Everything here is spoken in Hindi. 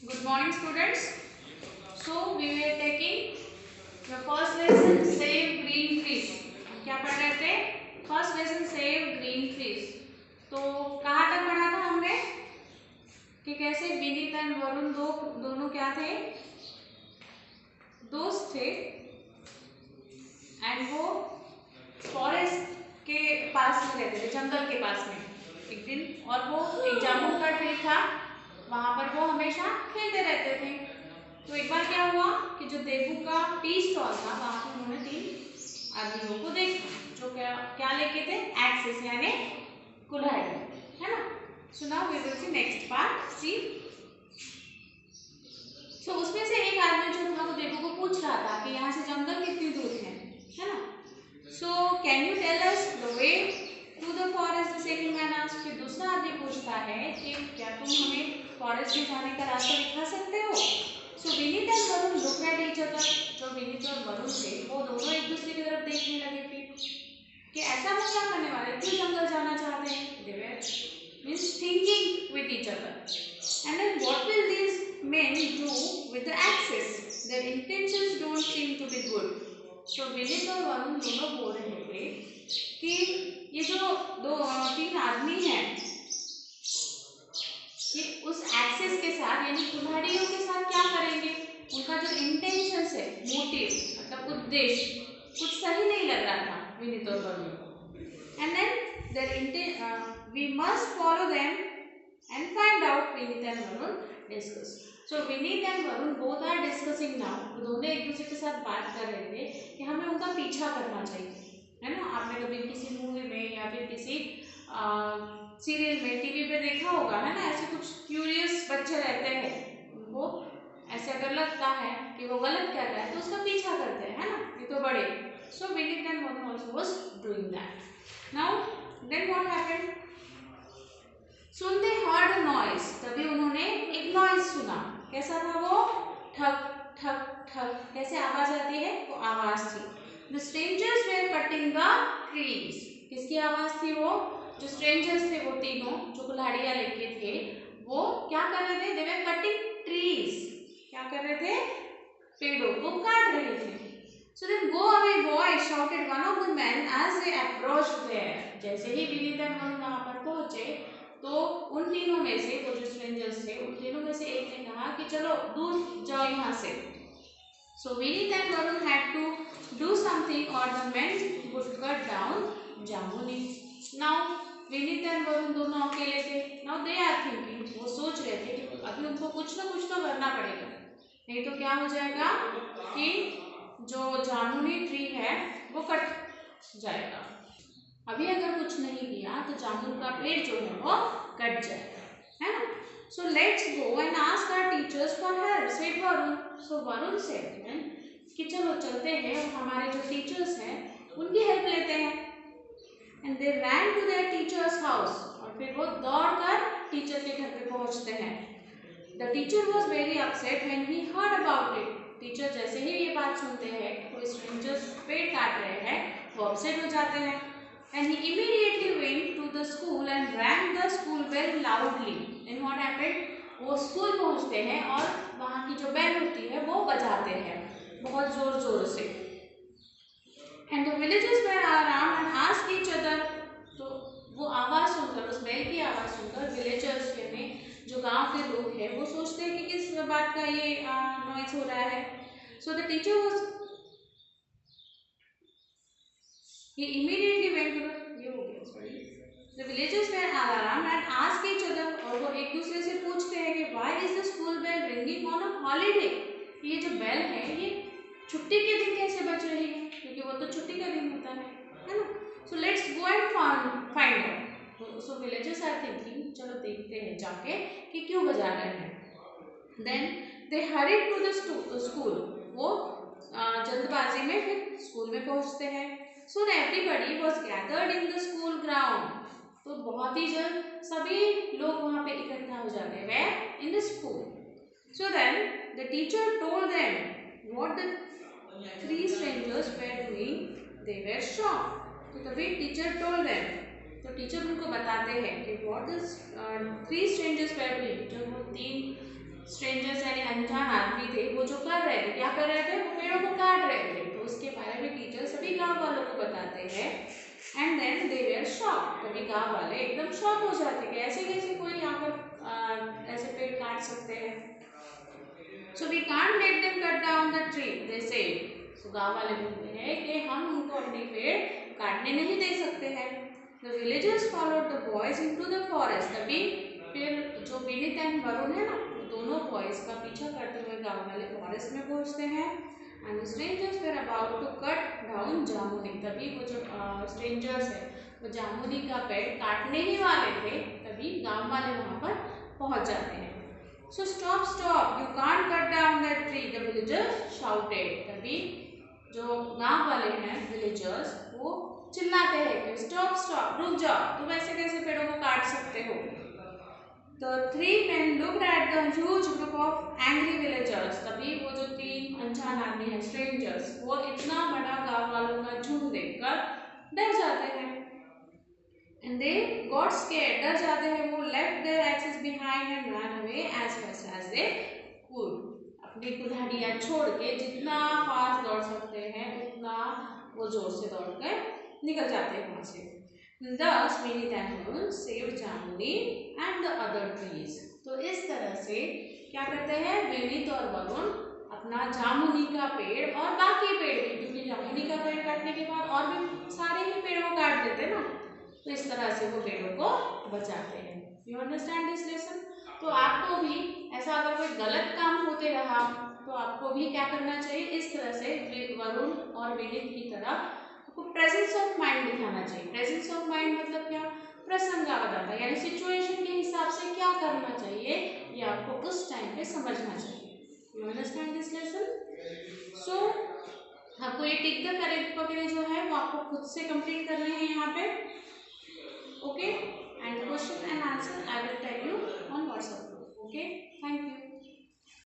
Good morning, students. So we were taking the first lesson Save Green Trees. हम क्या पढ़ रहे थे? First lesson Save Green Trees. तो कहाँ तक पढ़ा था हमने कि कैसे विनीत एंड वरुण दोनों क्या थे? दोस्त थे एंड वो फॉरेस्ट के पास में रहते थे, जंगल के पास में एक दिन, और वो एक जामुन का ट्री था, वहां पर वो हमेशा खेलते रहते थे। तो एक बार क्या हुआ कि जो देवू का टी स्टॉल था वहां पर उन्होंने 3 आदमियों को देखा जो क्या लेके थे, एक्सेस यानी कुल्हाड़ी, है ना। So now we will see next part. See so उसमें से एक आदमी जो था वो देवू को पूछ रहा था कि यहाँ से जंगल कितनी दूर है ना। So can you tell us the way to the forest. The second man asked. फिर दूसरा आदमी पूछता है कि क्या तुम हमें फॉरेस्ट में जाने का रास्ता दिखा सकते हो। So Vineet and Varun look at each other. जो विनीत और वरुण थे वो दोनों एक दूसरे की तरफ देखने लगे थे कि ऐसा वो क्या करने वाले, क्यों जंगल जाना चाहते हैं। They were means thinking with each other. And then what will these men do with the axes? Their intentions don't seem to be good. So Vineet और वरुण दोनों बोल रहे थे कि ये जो 3 आदमी हैं ये उस एक्सेस के साथ यानी कुल्हाड़ियों के साथ क्या करेंगे। उनका जो इंटेंशंस है, मोटिव मतलब उद्देश्य कुछ सही नहीं लग रहा था विनीत और वरुण को। And then there we must follow them and find out. Vineet and Varun discuss. So Vineet and Varun both are discussing now. वो दोनों एक दूसरे के साथ बात कर रहे थे कि हमें उनका पीछा करना चाहिए, है ना। आपने कभी किसी मूवी में या फिर किसी सीरियल में, टीवी पे देखा होगा, है ना, ऐसे कुछ क्यूरियस बच्चे रहते हैं, उनको ऐसे अगर लगता है कि वो गलत कर रहा है तो उसका पीछा करते हैं, है ना। ये तो बड़े। So Vineet and Varun also was doing that. Now then what happened. Soon they heard noise. तभी उन्होंने एक नॉइज सुना। कैसा था वो? ठक ठक ठक। कैसे आवाज आती है? वो आवाज थी। The strangers were cutting the trees. किसकी आवाज थी वो? जो स्ट्रेंजर्स थे वो तीनों जो कुल्हाड़ियां लेके थे वो क्या कर रहे थे? दे वर कटिंग ट्रीज। क्या कर रहे थे? पेड़ों को काट रहे थे। So then go away boy, shouted one of the men as they approached there. जैसे ही विनीत एंड वरुण वहां पर पहुंचे तो उन तीनों में से, वो जो स्ट्रेंजर्स थे उन तीनों में से एक ने कहा कि चलो दूर जाओ यहाँ से। So Vinit and Varun had to do something or the men would cut down Jamuni. Now Vineet and Varun दोनों अकेले थे। Now they are thinking, वो सोच रहे थे कि अभी उनको कुछ ना कुछ तो करना पड़ेगा, नहीं तो क्या हो जाएगा कि जो जामुनी ट्री है वो कट जाएगा। अभी अगर कुछ नहीं किया तो जामुन का पेड़ जो है वो कट जाएगा, है ना। So let's go and ask our teachers for help, said Varun. So Varun said कि चलो चलते हैं और हमारे जो टीचर्स हैं उनकी हेल्प लेते हैं। And they ran to their teacher's house. और फिर वो दौड़कर टीचर के घर पे पहुंचते हैं। The teacher was very upset when he heard about it. Teacher जैसे ही ये बात सुनते हैं कि कोई स्ट्रेंजर्स पेड़ काट रहे हैं वो अपसेट हो जाते हैं। And he immediately went to the school and rang the school bell loudly. Then what happened? वो स्कूल पहुंचते हैं और वहाँ की जो बेल होती है वो बजाते हैं बहुत जोर जोर से। And the villagers were around and asked each other. तो वो आवाज सुनकर, उस बेल की आवाज सुनकर विलेजर्स यानी जो गांव के लोग हैं वो सोचते हैं कि किस बात का ये नॉइज हो रहा है। So the teacher was he immediately went to the villagers were alarmed and asked each other. और वो एक दूसरे से पूछते हैं कि why is the school bell ringing on a holiday? ये जो बेल है ये छुट्टी के दिन कैसे बज रही है, क्योंकि वो तो छुट्टी का दिन होता है ना। So let's go and find out. So villagers are thinking, चलो देखते हैं जाके कि क्यों बजा रहे हैं। Then they hurried to the school. वो जल्दबाजी में फिर स्कूल में पहुंचते हैं। Soon everybody was gathered in the school ground. तो बहुत ही जल्द सभी लोग वहाँ पे इकट्ठा हो जाते हैं। Where? In the school. So then the teacher told them what the 3 strangers were doing. They were shocked. तो तभी teacher told them. तो टीचर उनको बताते हैं कि what the 3 strangers were doing. जो वो 3 स्ट्रेंजर्स यानी अनजान आदमी थे, वो जो कर रहे थे, क्या कर रहे थे, वो पेड़ों को काट रहे थे। तो उसके बारे में टीचर सभी गांव वालों को बताते हैं। And then they were shock, तभी गांव वाले एकदम शॉक हो जाते कि ऐसे कैसे कोई यहाँ पर ऐसे पेड़ काट सकते हैं। So we can't let them cut down the tree, they say. So गांव वाले बोलते हैं कि हम उनको अपने पेड़ काटने नहीं दे सकते हैं। The villagers followed the boys into the forest, तभी फिर जो विनीत एंड वरुण है ना, दोनों बॉयज का पीछा करते हुए गांव वाले फॉरेस्ट में पहुंचते हैं। And the strangers were about to cut down Jamuni, तभी वो जो स्ट्रेंजर्स है वो जामुनी का पेड़ काटने ही वाले थे, तभी गांव वाले वहां पर पहुंच जाते हैं। So stop stop, you can't cut down that tree, the villagers shouted, तभी जो गांव वाले हैं विलेजर्स वो चिल्लाते हैं कि स्टॉप स्टॉप, रुक जाओ, तुम ऐसे कैसे पेड़ों को काट सकते हो। The three men looked at the huge group of angry villagers, तभी वो जो तीन अनजान आदमी हैं स्ट्रेंजर्स, वो इतना बड़ा गांव वालों का झुंड देखकर डर जाते हैं। And they got scared, डर जाते हैं वो, left their axes behind and ran away as fast as they could, अपनी कुल्हाड़ियाँ छोड़ के जितना फास्ट दौड़ सकते हैं उतना वो जोर से दौड़कर निकल जाते हैं वहाँ से। Thus Vinith and Varun saved Jamuni and the other trees. तो इस तरह से क्या करते हैं, विनीत और वरुण अपना जामुनी का पेड़ और बाकी पेड़ भी, क्योंकि जामुनी का पेड़ काटने के बाद और भी सारे ही पेड़ों को काट देते ना, तो इस तरह से वो पेड़ों को बचाते हैं। You understand this lesson. तो आपको भी ऐसा अगर कोई गलत काम होते रहा तो आपको भी क्या करना चाहिए, इस तरह से वरुण और विनीत की तरह आपको प्रेजेंस ऑफ माइंड दिखाना चाहिए। प्रेजेंस ऑफ माइंड मतलब क्या, प्रसंगावधाता, यानी सिचुएशन के हिसाब से क्या करना चाहिए ये आपको उस टाइम पे समझना चाहिए। You understand this lesson. So आपको ये टिक द करेक्ट वगैरह जो है वो आपको खुद से कंप्लीट करने हैं यहाँ पे। ओके